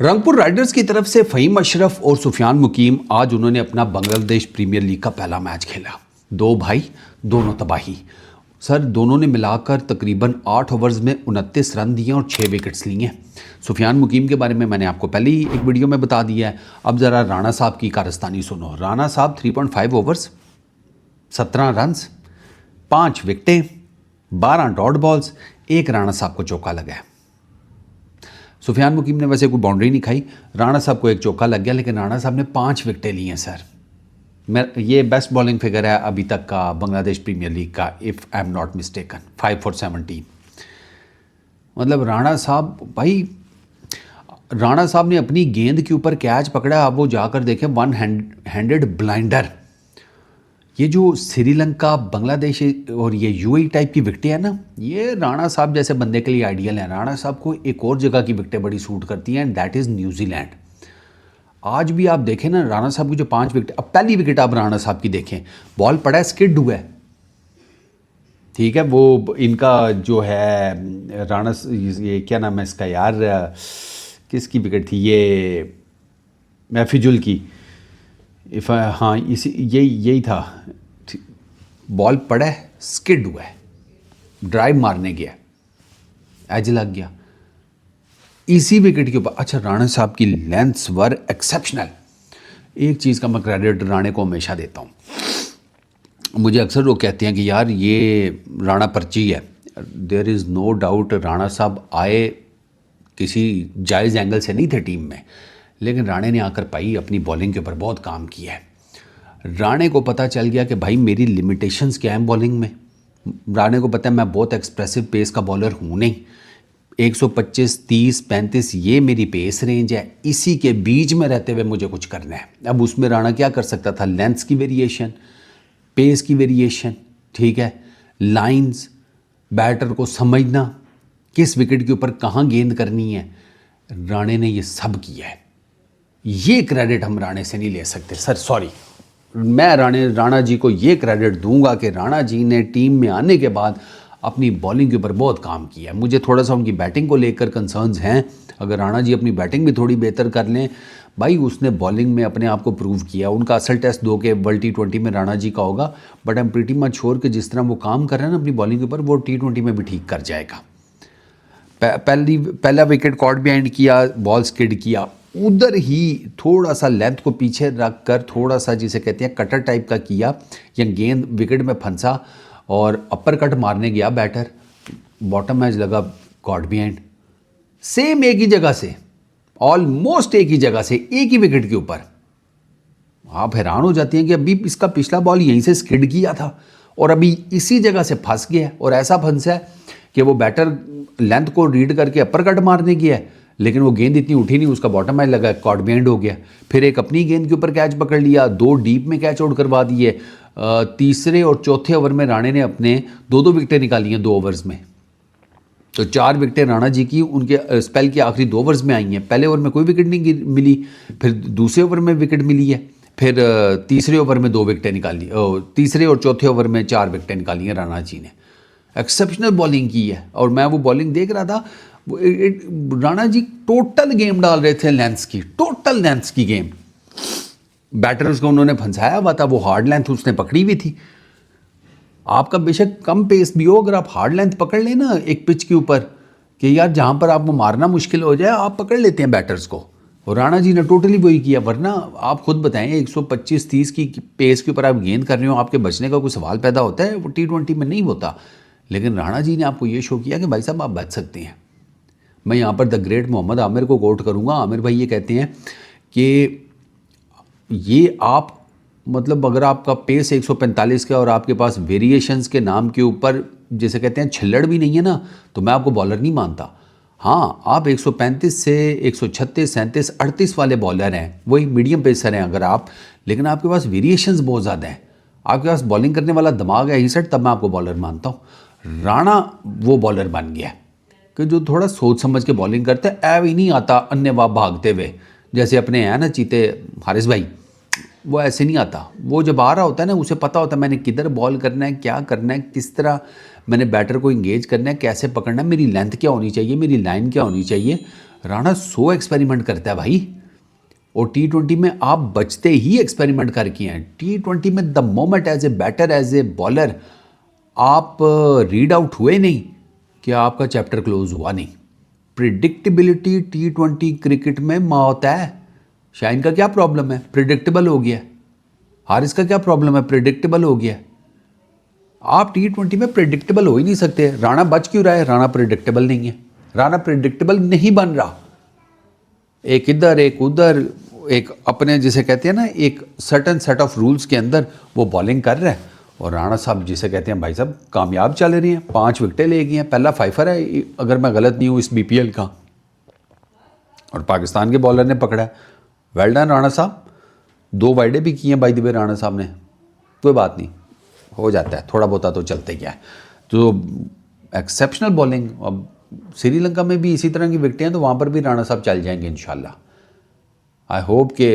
Rangpur Riders की तरफ से फ़हीम अशरफ और सुफियान मुकीम आज उन्होंने अपना बांग्लादेश प्रीमियर लीग का पहला मैच खेला। दो भाई दोनों तबाही। सर दोनों ने मिलाकर तकरीबन 8 ओवर्स में 29 रन दिए और 6 विकेट्स लिए। सुफियान मुकीम के बारे में मैंने आपको पहले ही एक वीडियो में बता दिया है। अब ज़रा राणा साहब की कारस्तानी सुनो। राणा साहब 3.5 ओवर्स, 17 रन्स, 5 विकटें, 12 डॉट बॉल्स, एक राणा साहब को चौका लगा है। सुफियान मुकीम ने वैसे कोई बाउंड्री नहीं खाई, राणा साहब को एक चौका लग गया, लेकिन राणा साहब ने 5 विकटें ली हैं। सर ये बेस्ट बॉलिंग फिगर है अभी तक का बांग्लादेश प्रीमियर लीग का, if I am not mistaken, 5 for 17। मतलब राणा साहब भाई, राणा साहब ने अपनी गेंद के ऊपर कैच पकड़ा। अब वो जाकर देखें, वन हैंडेड ब्लाइंडर। ये जो श्रीलंका, बांग्लादेश और ये यूएई टाइप की विकटें हैं ना, ये राणा साहब जैसे बंदे के लिए आइडियल हैं। राणा साहब को एक और जगह की विकटें बड़ी सूट करती हैं, दैट इज़ न्यूजीलैंड। आज भी आप देखें ना, राणा साहब की जो 5 विकेट, अब पहली विकेट आप राणा साहब की देखें, बॉल पड़ा है, स्किड हुआ है, ठीक है। वो इनका जो है राणा, ये क्या नाम है इसका यार, किसकी विकेट थी ये, महफिजुल की, हाँ इसी यही था। बॉल पड़ा है, स्किड हुआ है, ड्राइव मारने गया, एज लग गया इसी विकेट के ऊपर। अच्छा, राणा साहब की लेंथ्स वर एक्सेप्शनल। एक चीज़ का मैं क्रेडिट राणे को हमेशा देता हूँ। मुझे अक्सर लोग कहते हैं कि यार ये राणा पर्ची है। There is no doubt, Rana साहब आए किसी जायज़ एंगल से नहीं थे टीम में, लेकिन राणे ने आकर पाई, अपनी बॉलिंग के ऊपर बहुत काम किया है। राणे को पता चल गया कि भाई मेरी लिमिटेशंस क्या हैं बॉलिंग में। राणे को पता है मैं बहुत एक्सप्रेसिव पेस का बॉलर हूँ नहीं। 125, 30, 35 ये मेरी पेस रेंज है, इसी के बीच में रहते हुए मुझे कुछ करना है। अब उसमें राणा क्या कर सकता था? लेंथ्स की वेरिएशन, पेस की वेरिएशन, ठीक है, लाइंस, बैटर को समझना, किस विकेट के ऊपर कहाँ गेंद करनी है। राणे ने ये सब किया है। ये क्रेडिट हम राणे से नहीं ले सकते सर, सॉरी। मैं राणा जी को ये क्रेडिट दूंगा कि राणा जी ने टीम में आने के बाद अपनी बॉलिंग के ऊपर बहुत काम किया। मुझे थोड़ा सा उनकी बैटिंग को लेकर कंसर्न्स हैं। अगर राणा जी अपनी बैटिंग भी थोड़ी बेहतर कर लें, भाई उसने बॉलिंग में अपने आप को प्रूव किया। उनका असल टेस्ट 2 के वर्ल्ड T20 में राणा जी का होगा, but I am pretty much sure कि जिस तरह वो काम कर रहे हैं ना अपनी बॉलिंग के ऊपर, वो T20 में भी ठीक कर जाएगा। पहला विकेट कॉर्ड बिहाइंड किया, बॉल स्किड किया, उधर ही थोड़ा सा लेंथ को पीछे रख कर थोड़ा सा जिसे कहते हैं कटर टाइप का किया, या गेंद विकेट में फंसा और अपर कट मारने गया बैटर, बॉटम एज लगा, कॉर्ड बिहाइंड। सेम एक ही जगह से, ऑलमोस्ट एक ही जगह से, एक ही विकेट के ऊपर। आप हैरान हो जाती हैं कि अभी इसका पिछला बॉल यहीं से स्किड किया था और अभी इसी जगह से फंस गया, और ऐसा फंसा है कि वो बैटर लेंथ को रीड करके अपर कट मारने गया है, लेकिन वो गेंद इतनी उठी नहीं, उसका बॉटम एज लगा, कॉर्ड बिहाइंड हो गया। फिर एक अपनी गेंद के ऊपर कैच पकड़ लिया, 2 डीप में कैच आउट करवा दिए। तीसरे और चौथे ओवर में राणे ने अपने 2 विकेटें निकाली हैं 2 ओवर्स में। तो 4 विकेटें राणा जी की उनके स्पेल के आखिरी 2 ओवर्स में आई हैं। पहले ओवर में कोई विकेट नहीं मिली, फिर दूसरे ओवर में विकेट मिली है, फिर तीसरे ओवर में 2 विकेटें निकाली, तीसरे और चौथे ओवर में 4 विकेटें निकाली हैं राणा जी ने। एक्सेप्शनल बॉलिंग की है। और मैं वो बॉलिंग देख रहा था, राणा जी टोटल गेम डाल रहे थे, लेंथ्स की, टोटल लेंथ्स की गेम। बैटर्स को उन्होंने फंसाया हुआ था, वो हार्ड लेंथ उसने पकड़ी हुई थी। आपका बेशक कम पेस भी हो, अगर आप हार्ड लेंथ पकड़ लें ना एक पिच के ऊपर, कि यार जहाँ पर आपको मारना मुश्किल हो जाए, आप पकड़ लेते हैं बैटर्स को। और राणा जी ने टोटली वही किया। वरना आप खुद बताएं, 125-30 की पेस के ऊपर आप गेंद कर रहे हो, आपके बचने का कोई सवाल पैदा होता है? वो T20 में नहीं होता। लेकिन राणा जी ने आपको ये शो किया कि भाई साहब आप बच सकते हैं। मैं यहाँ पर द ग्रेट मोहम्मद आमिर को कोट करूँगा। आमिर भाई ये कहते हैं कि ये आप, मतलब अगर आपका पेस 145 का और आपके पास वेरिएशंस के नाम के ऊपर जैसे कहते हैं छिल्लड़ भी नहीं है ना, तो मैं आपको बॉलर नहीं मानता। हाँ, आप 135 से 136, 37, 38 वाले बॉलर हैं, वही मीडियम पेसर हैं अगर आप, लेकिन आपके पास वेरिएशंस बहुत ज़्यादा हैं, आपके पास बॉलिंग करने वाला दिमाग है ही सेट, तब मैं आपको बॉलर मानता हूँ। राणा वो बॉलर बन गया कि जो थोड़ा सोच समझ के बॉलिंग करते हैं, ऐव ही नहीं आता अन्यवा भागते हुए, जैसे अपने हैं ना चीते हारिस भाई, वो ऐसे नहीं आता। वो जब आ रहा होता है ना, उसे पता होता है मैंने किधर बॉल करना है, क्या करना है, किस तरह मैंने बैटर को इंगेज करना है, कैसे पकड़ना है, मेरी लेंथ क्या होनी चाहिए, मेरी लाइन क्या होनी चाहिए। राणा 100 एक्सपेरिमेंट करता है भाई, और T20 में आप बचते ही एक्सपेरिमेंट करके हैं। T20 में the moment as a batter, as a bowler आप रीड आउट हुए नहीं कि आपका चैप्टर क्लोज हुआ नहीं। प्रिडिक्टेबिलिटी T20 क्रिकेट में मौत है। शाइन का क्या प्रॉब्लम है? प्रिडिक्टेबल हो गया। हारिस का क्या प्रॉब्लम है? प्रिडिक्टेबल हो गया। आप T20 में प्रिडिक्टेबल हो ही नहीं सकते। राणा बच क्यों रहा है? राणा प्रिडिक्टेबल नहीं है। राणा प्रिडिक्टेबल नहीं बन रहा। एक इधर एक उधर, एक अपने जिसे कहते हैं ना एक सर्टन सेट ऑफ रूल्स के अंदर वो बॉलिंग कर रहा है, और राणा साहब जिसे कहते हैं भाई साहब कामयाब चल रही हैं, 5 विकेटें ले गई हैं, पहला फाइफर है अगर मैं गलत नहीं हूँ इस BPL का, और पाकिस्तान के बॉलर ने पकड़ा है। वेल डन राणा साहब। 2 वाइडें भी की हैं बाय द वे राणा साहब ने। कोई बात नहीं, हो जाता है, थोड़ा बहुत तो चलते क्या है। तो एक्सेप्शनल बॉलिंग। अब श्रीलंका में भी इसी तरह की विकेटें हैं, तो वहाँ पर भी राणा साहब चल जाएंगे इंशाल्लाह। आई होप कि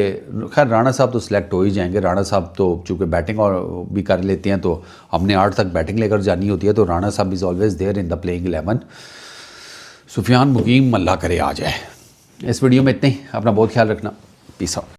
खैर राणा साहब तो सिलेक्ट हो ही जाएंगे। राणा साहब तो चूँकि बैटिंग और भी कर लेते हैं, तो हमने 8 तक बैटिंग लेकर जानी होती है, तो राणा साहब is always there in the playing 11। Sufiyan Muqeem Allah करे आ जाए। इस वीडियो में इतने ही। अपना बहुत ख्याल रखना। Peace out.